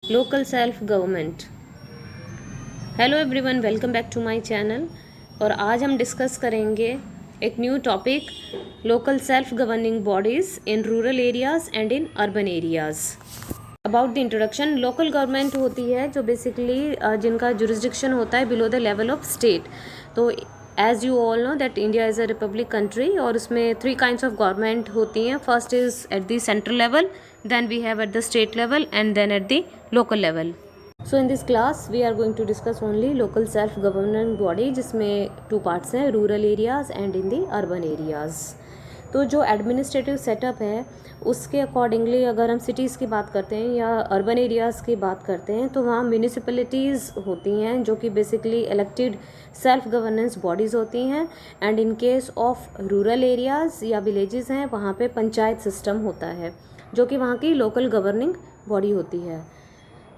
Local self government. Hello everyone, welcome back to my channel. और आज हम discuss करेंगे एक new topic, local self governing bodies in rural areas and in urban areas. About the introduction, local government होती है जो basically जिनका jurisdiction होता है below the level of state. तो as you all know that India is a republic country और उसमें 3 kinds of government होती हैं। First is at the central level, then we have at the state level, and then at the local level. So in this class we are going to discuss only local self governance body, जिसमें 2 parts हैं, rural areas and in the urban areas. तो जो administrative setup है उसके accordingly अगर हम cities की बात करते हैं या अर्बन एरियाज़ की बात करते हैं तो वहाँ म्यूनिसिपैलिटीज़ होती हैं जो कि basically elected self governance bodies होती हैं। And in case of rural areas या विलेजेस हैं वहाँ पे पंचायत सिस्टम होता है जो कि वहाँ की लोकल गवर्निंग बॉडी होती है।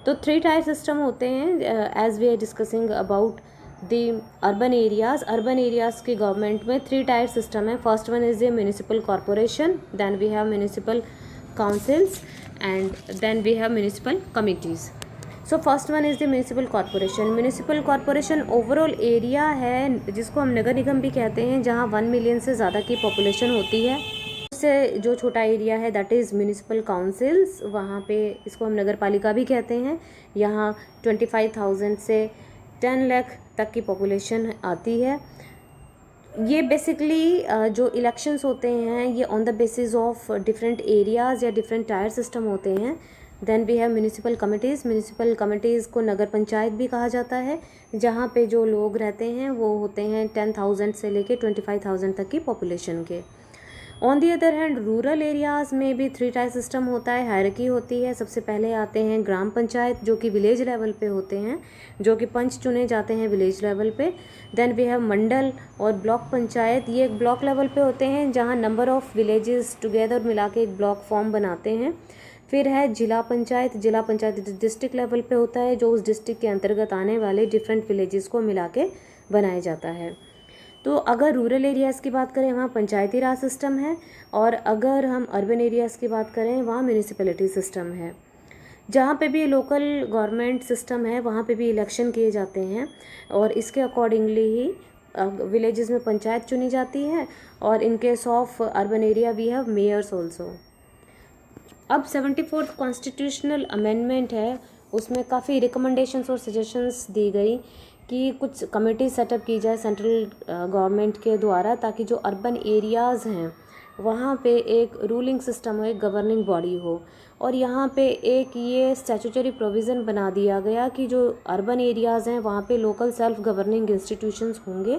तो 3 टायर सिस्टम होते हैं as we are discussing about the urban areas. Urban areas की गवर्नमेंट में 3 टायर सिस्टम है। First one is the municipal corporation, then we have municipal councils and then we have municipal committees. So first one is the municipal corporation. Municipal corporation overall area है जिसको हम नगर निगम भी कहते हैं, जहाँ 1 million से ज़्यादा की पॉपुलेशन होती है। से जो छोटा एरिया है दैट इज़ म्यूनिसिपल काउंसिल्स, वहाँ पे इसको हम नगर पालिका भी कहते हैं। यहाँ 25,000 से 10 लाख तक की पॉपुलेशन आती है। ये बेसिकली जो इलेक्शंस होते हैं ये on the basis of different areas या डिफरेंट टायर सिस्टम होते हैं। Then we have municipal committees. Municipal committees को नगर पंचायत भी कहा जाता है, जहाँ पे जो लोग रहते हैं वो होते हैं 10,000 से लेके 25,000 तक की पॉपुलेशन के। On the other hand rural areas में भी 3 टायर सिस्टम होता है, हायरार्की होती है। सबसे पहले आते हैं ग्राम पंचायत जो कि विलेज लेवल पे होते हैं, जो कि पंच चुने जाते हैं विलेज लेवल पे। देन वी हैव मंडल और ब्लॉक पंचायत, ये एक ब्लॉक लेवल पे होते हैं जहाँ नंबर ऑफ़ विलेजेस टुगेदर मिला के एक ब्लॉक फॉर्म बनाते हैं। फिर है जिला पंचायत। जिला पंचायत डिस्ट्रिक्ट लेवल पे होता है जो उस डिस्ट्रिक्ट के अंतर्गत आने वाले डिफरेंट विलेजेस को मिला के बनाया जाता है। तो अगर रूरल एरियाज़ की बात करें वहाँ पंचायती राज सिस्टम है, और अगर हम अर्बन एरियाज़ की बात करें वहाँ म्यूनिसिपैलिटी सिस्टम है। जहाँ पे भी लोकल गवर्नमेंट सिस्टम है वहाँ पे भी इलेक्शन किए जाते हैं और इसके अकॉर्डिंगली ही विलेजेस में पंचायत चुनी जाती है। और in case of urban area we have mayors also. अब 74th कॉन्स्टिट्यूशनल अमेंडमेंट है, उसमें काफ़ी रिकमेंडेशंस और सजेशंस दी गई कि कुछ कमेटी सेटअप की जाए सेंट्रल गवर्नमेंट के द्वारा, ताकि जो अर्बन एरियाज़ हैं वहाँ पे एक रूलिंग सिस्टम हो, एक गवर्निंग बॉडी हो। और यहाँ पे एक ये स्टैट्यूटरी प्रोविज़न बना दिया गया कि जो अर्बन एरियाज़ हैं वहाँ पे लोकल सेल्फ गवर्निंग इंस्टीट्यूशंस होंगे।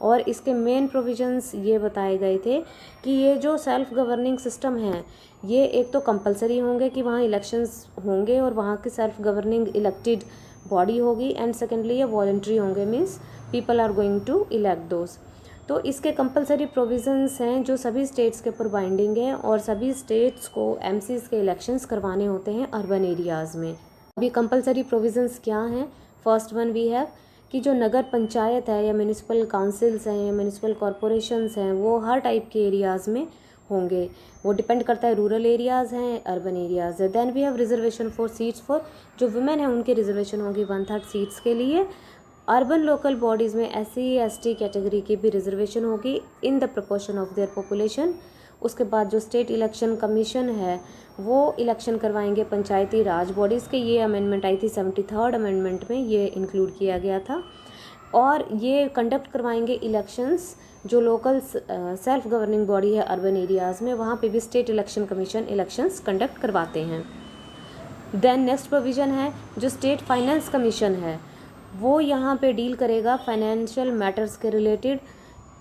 और इसके मेन प्रोविजंस ये बताए गए थे कि ये जो सेल्फ गवर्निंग सिस्टम है ये एक तो कंपलसरी होंगे कि वहाँ इलेक्शंस होंगे और वहाँ की सेल्फ गवर्निंग इलेक्टेड बॉडी होगी। एंड सेकेंडली ये वॉलंटरी होंगे, means people are going to elect those. तो इसके कंपलसरी प्रोविजंस हैं जो सभी स्टेट्स के ऊपर बाइंडिंग है, और सभी स्टेट्स को एमसीज के इलेक्शंस करवाने होते हैं अर्बन एरियाज़ में। अभी कंपलसरी प्रोविजंस क्या हैं? फर्स्ट वन वी हैव कि जो नगर पंचायत है या म्यूनिसिपल काउंसिल्स हैं या म्यूनिसिपल कॉरपोरेशंस हैं वो हर टाइप के एरियाज़ में होंगे। वो डिपेंड करता है रूरल एरियाज़ हैं अर्बन एरियाज़ है। Then we have reservation for seats, for जो वुमेन हैं उनकी रिजर्वेशन होगी 1/3 सीट्स के लिए। अर्बन लोकल बॉडीज़ में SC ST कैटेगरी की भी रिजर्वेशन होगी in the proportion of their population. उसके बाद जो स्टेट इलेक्शन कमीशन है वो इलेक्शन करवाएंगे पंचायती राज बॉडीज़ के। ये अमेंडमेंट आई थी 73rd अमेंडमेंट में, ये इंक्लूड किया गया था। और ये कंडक्ट करवाएंगे इलेक्शंस जो लोकल सेल्फ गवर्निंग बॉडी है अर्बन एरियाज़ में, वहाँ पे भी state election commission elections conduct करवाते हैं। देन नेक्स्ट प्रोविज़न है जो स्टेट फाइनेंस कमीशन है, वो यहाँ पे डील करेगा फाइनेंशियल मैटर्स के रिलेटेड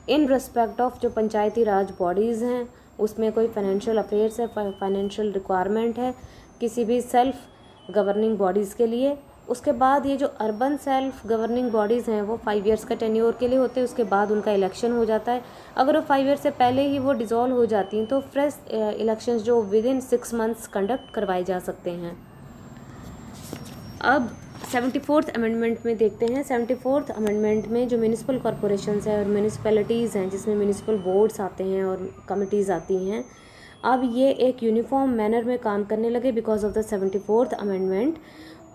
इन रिस्पेक्ट ऑफ जो पंचायती राज बॉडीज़ हैं उसमें कोई फाइनेंशियल अफेयर्स है, फाइनेंशियल रिक्वायरमेंट है किसी भी सेल्फ गवर्निंग बॉडीज़ के लिए। उसके बाद ये जो अर्बन सेल्फ गवर्निंग बॉडीज़ हैं वो 5 ईयर्स का टेन्योर के लिए होते हैं, उसके बाद उनका इलेक्शन हो जाता है। अगर वो 5 ईयर्स से पहले ही वो डिज़ोल्व हो जाती हैं तो फ्रेश इलेक्शंस जो विद इन 6 मंथ्स कंडक्ट करवाए जा सकते हैं। अब 74th अमेंडमेंट में देखते हैं। 74th अमेंडमेंट में जो म्यूनिसिपल कॉरपोरेशंस हैं और म्यूनिसिपैलिटीज़ हैं जिसमें म्यूनिसिपल बोर्ड्स आते हैं और कमिटीज़ आती हैं, अब ये एक यूनिफॉर्म मैनर में काम करने लगे because of the 74th amendment.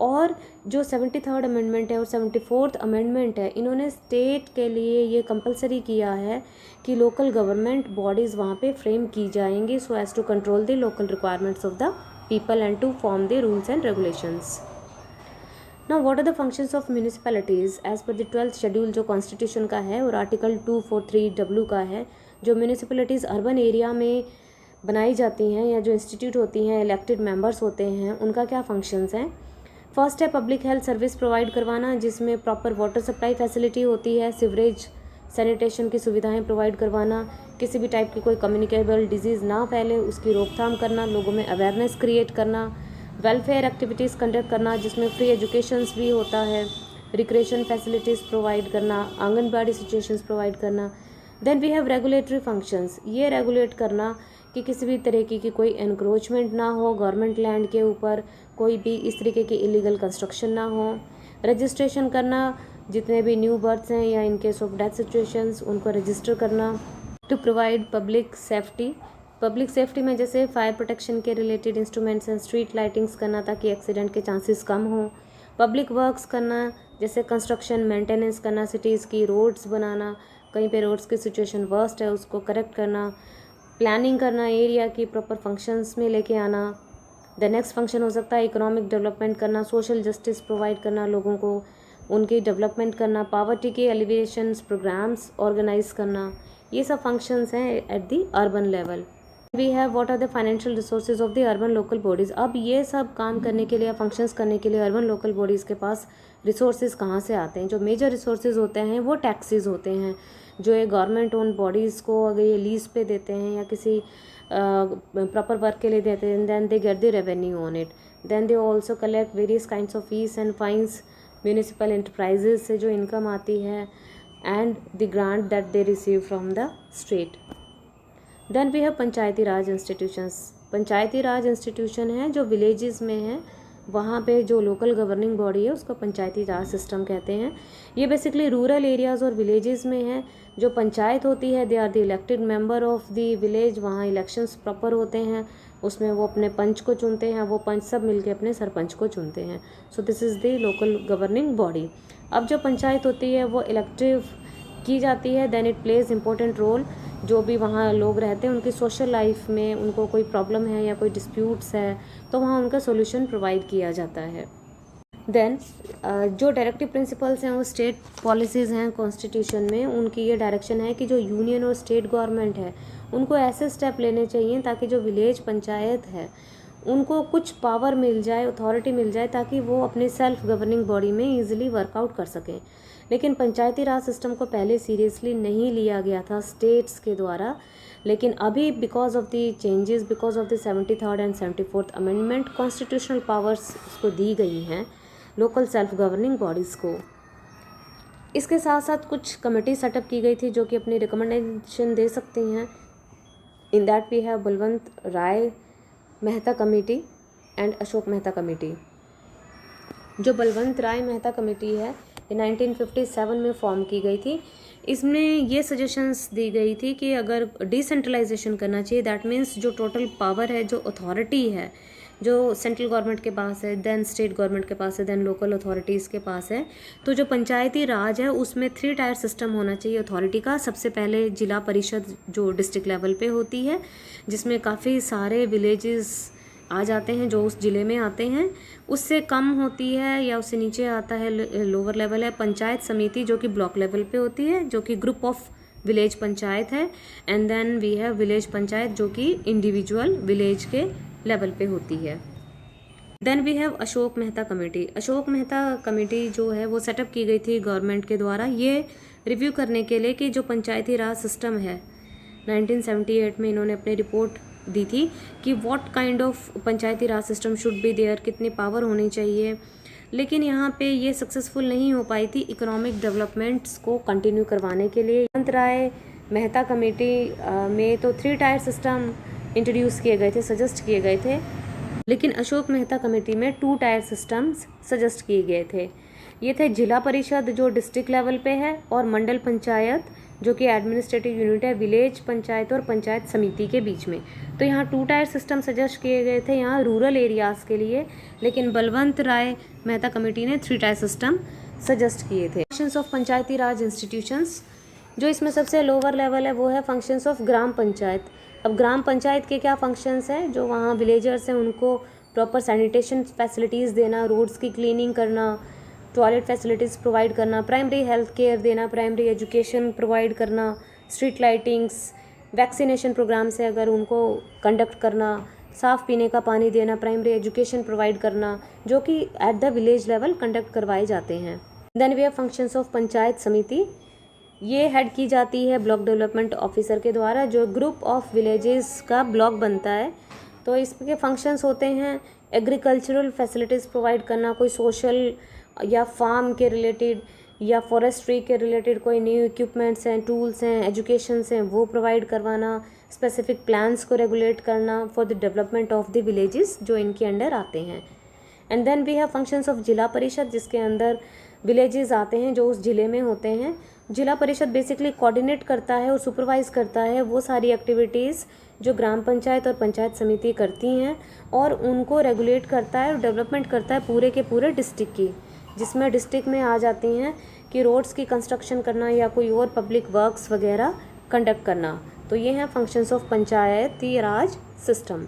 और जो 73rd अमेंडमेंट है और 74th अमेंडमेंट है, इन्होंने स्टेट के लिए ये कंपलसरी किया है कि लोकल गवर्नमेंट बॉडीज़ वहाँ पे फ्रेम की जाएंगी so as to control the local requirements of the people and to form the rules and regulations. Now what are the functions of municipalities as per the 12th schedule जो constitution का है और article 243W का है। जो municipalities urban area में बनाई जाती हैं या जो इंस्टीट्यूट होती हैं, इलेक्टेड मेंबर्स होते हैं, उनका क्या फंक्शंस हैं। फर्स्ट है पब्लिक हेल्थ सर्विस प्रोवाइड करवाना, जिसमें प्रॉपर वाटर सप्लाई फैसिलिटी होती है, सीवरेज सैनिटेशन की सुविधाएं प्रोवाइड करवाना, किसी भी टाइप की कोई कम्युनिकेबल डिजीज़ ना फैले उसकी रोकथाम करना, लोगों में अवेयरनेस क्रिएट करना, वेलफेयर एक्टिविटीज़ कंडक्ट करना जिसमें फ्री एजुकेशंस भी होता है, रिक्रिएशन फैसिलिटीज़ प्रोवाइड करना, आंगनबाड़ी सिचुएशंस प्रोवाइड करना। Then we have regulatory functions, ये रेगुलेट करना कि किसी भी तरीके की कोई एनक्रोचमेंट ना हो गवर्नमेंट लैंड के ऊपर, कोई भी इस तरीके की इलीगल कंस्ट्रक्शन ना हो। रजिस्ट्रेशन करना, जितने भी न्यू बर्थ्स हैं या इन केस ऑफ डेथ सिचुएशंस उनको रजिस्टर करना। टू प्रोवाइड पब्लिक सेफ्टी में जैसे फायर प्रोटेक्शन के रिलेटेड इंस्ट्रूमेंट्स हैं, स्ट्रीट लाइटिंग्स करना ताकि एक्सीडेंट के चांसेस कम हों। पब्लिक वर्क्स करना जैसे कंस्ट्रक्शन मेंटेनेंस करना, सिटीज़ की रोड्स बनाना, कहीं पे रोड्स की सिचुएशन वर्स्ट है उसको करेक्ट करना, प्लानिंग करना, एरिया की प्रॉपर फंक्शंस में लेके आना। द नेक्स्ट फंक्शन हो सकता है इकोनॉमिक डेवलपमेंट करना, सोशल जस्टिस प्रोवाइड करना, लोगों को उनकी डेवलपमेंट करना, पावर्टी के एलिवेशंस प्रोग्राम्स ऑर्गेनाइज करना। ये सब फंक्शंस हैं at the urban level. We have what are the financial resources of the urban local bodies. अब ये सब काम करने के लिए, फंक्शंस करने के लिए अर्बन लोकल बॉडीज़ के पास रिसोर्सेज कहाँ से आते हैं। जो मेजर रिसोर्सेज होते हैं वो टैक्सेस होते हैं, जो ये गवर्नमेंट ओन बॉडीज़ को अगर ये लीज पे देते हैं या किसी प्रॉपर वर्क के लिए देते हैं, then they get the revenue on it. Then they also collect various kinds of fees and fines municipal enterprises से जो इनकम आती है, and the grant that they receive from the state. Then we have panchayati raj institutions. Panchayati raj institution है जो villages में है, वहाँ पे जो लोकल गवर्निंग बॉडी है उसको पंचायती राज सिस्टम कहते हैं। ये बेसिकली रूरल एरियाज़ और विलेजेस में है। जो पंचायत होती है, they are the elected member of the village, वहाँ इलेक्शंस प्रॉपर होते हैं, उसमें वो अपने पंच को चुनते हैं, वो पंच सब मिलके अपने सरपंच को चुनते हैं। So this is the local governing body. अब जो पंचायत होती है वो इलेक्टिव की जाती है, then it plays important role. जो भी वहाँ लोग रहते हैं उनकी सोशल लाइफ में उनको कोई प्रॉब्लम है या कोई डिस्प्यूट्स है तो वहाँ उनका सोल्यूशन प्रोवाइड किया जाता है। देन जो डायरेक्टिव प्रिंसिपल्स हैं वो स्टेट पॉलिसीज़ हैं कॉन्स्टिट्यूशन में, उनकी ये डायरेक्शन है कि जो यूनियन और स्टेट गवर्नमेंट है उनको ऐसे स्टेप लेने चाहिए ताकि जो विलेज पंचायत है उनको कुछ पावर मिल जाए, अथॉरिटी मिल जाए, ताकि वो अपने सेल्फ गवर्निंग बॉडी में ईजिली वर्कआउट कर सकें। लेकिन पंचायती राज सिस्टम को पहले सीरियसली नहीं लिया गया था स्टेट्स के द्वारा, लेकिन अभी because of the changes, because of the 73rd and 74th amendment, constitutional powers उसको दी गई हैं लोकल सेल्फ गवर्निंग बॉडीज़ को। इसके साथ साथ कुछ कमेटी सेटअप की गई थी जो कि अपनी रिकमेंडेशन दे सकती हैं। In that we have Balwant Rai Mehta committee and Ashok Mehta committee. जो बलवंत राय मेहता कमेटी है ये 1957 में फॉर्म की गई थी। इसमें ये सजेशंस दी गई थी कि अगर डिसेंट्रलाइजेशन करना चाहिए, दैट मीन्स जो टोटल पावर है, जो अथॉरिटी है, जो सेंट्रल गवर्नमेंट के पास है, देन स्टेट गवर्नमेंट के पास है, देन लोकल अथॉरिटीज़ के पास है, तो जो पंचायती राज है उसमें 3 टायर सिस्टम होना चाहिए अथॉरिटी का। सबसे पहले जिला परिषद जो डिस्ट्रिक्ट लेवल पे होती है, जिसमें काफ़ी सारे विलेजेस आ जाते हैं जो उस ज़िले में आते हैं। उससे कम होती है या उससे नीचे आता है लोअर लेवल है पंचायत समिति, जो कि ब्लॉक लेवल पे होती है, जो कि ग्रुप ऑफ विलेज पंचायत है। And then we have village panchayat जो कि इंडिविजुअल विलेज के लेवल पे होती है। Then we have Ashok Mehta committee. Ashok Mehta committee जो है वो सेटअप की गई थी गवर्नमेंट के द्वारा, ये रिव्यू करने के लिए कि जो पंचायती राज सिस्टम है, 1978 में इन्होंने अपनी रिपोर्ट दी थी कि what kind of panchayati raj system should be there, कितनी पावर होनी चाहिए। लेकिन यहाँ पे ये सक्सेसफुल नहीं हो पाई थी इकोनॉमिक डेवलपमेंट्स को कंटिन्यू करवाने के लिए। बलवंत राय मेहता कमेटी में तो 3 टायर सिस्टम इंट्रोड्यूस किए गए थे, सजेस्ट किए गए थे, लेकिन अशोक मेहता कमेटी में 2 टायर सिस्टम्स सजेस्ट किए गए थे। ये थे जिला परिषद जो डिस्ट्रिक्ट लेवल पे है, और मंडल पंचायत जो कि एडमिनिस्ट्रेटिव यूनिट है विलेज पंचायत और पंचायत समिति के बीच में। तो यहाँ 2 टायर सिस्टम सजेस्ट किए गए थे यहाँ रूरल एरियाज़ के लिए, लेकिन बलवंत राय मेहता कमेटी ने 3 टायर सिस्टम सजेस्ट किए थे। Functions of panchayati raj institutions, जो इसमें सबसे लोअर लेवल है वो है फंक्शंस ऑफ ग्राम पंचायत। अब ग्राम पंचायत के क्या फंक्शंस हैं, जो वहाँ विलेजर्स हैं उनको प्रॉपर सैनिटेशन फैसिलिटीज़ देना, रोड्स की क्लीनिंग करना, टॉयलेट फैसिलिटीज़ प्रोवाइड करना, प्राइमरी हेल्थ केयर देना, प्राइमरी एजुकेशन प्रोवाइड करना, स्ट्रीट लाइटिंग्स, वैक्सीनेशन प्रोग्राम से अगर उनको कंडक्ट करना, साफ़ पीने का पानी देना, प्राइमरी एजुकेशन प्रोवाइड करना, जो कि at the village level conduct करवाए जाते हैं। Then we have functions of panchayat samiti, ये हेड की जाती है ब्लॉक डेवलपमेंट ऑफिसर के द्वारा, जो ग्रुप ऑफ विलेजेस का ब्लॉक बनता है। तो इसके फंक्शंस होते हैं एग्रीकल्चरल फैसिलिटीज़ प्रोवाइड करना, कोई सोशल या फार्म के रिलेटेड या फॉरेस्ट्री के रिलेटेड कोई न्यू इक्विपमेंट्स हैं, टूल्स हैं, एजुकेशंस हैं, वो प्रोवाइड करवाना, स्पेसिफिक प्लान्स को रेगुलेट करना for the development of the villages जो इनके अंडर आते हैं। And then we have functions of zila parishad, जिसके अंदर विलेजेस आते हैं जो उस ज़िले में होते हैं। जिला परिषद बेसिकली कोऑर्डिनेट करता है और सुपरवाइज़ करता है वो सारी एक्टिविटीज़ जो ग्राम पंचायत और पंचायत समिति करती हैं, और उनको रेगुलेट करता है और डेवलपमेंट करता है पूरे के पूरे डिस्ट्रिक्ट की, जिसमें डिस्ट्रिक्ट में आ जाती हैं कि रोड्स की कंस्ट्रक्शन करना या कोई और पब्लिक वर्क्स वगैरह कंडक्ट करना। तो ये हैं functions of panchayati raj system.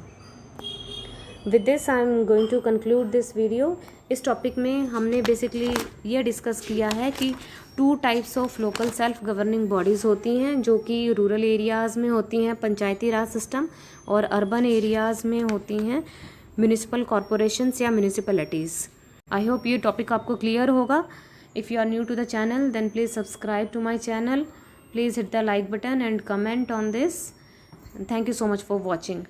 With this I am going to conclude this video. इस टॉपिक में हमने बेसिकली ये डिस्कस किया है कि 2 types of local self governing bodies होती हैं, जो कि रूरल एरियाज़ में होती हैं पंचायती राज सिस्टम, और अर्बन एरियाज़ में होती हैं म्यूनिसिपल कॉरपोरेशंस या म्यूनिसिपैलिटीज़। आई होप ये टॉपिक आपको क्लियर होगा। If you are new to the channel then please subscribe to my channel, please hit the like button and comment on this. Thank you so much for watching.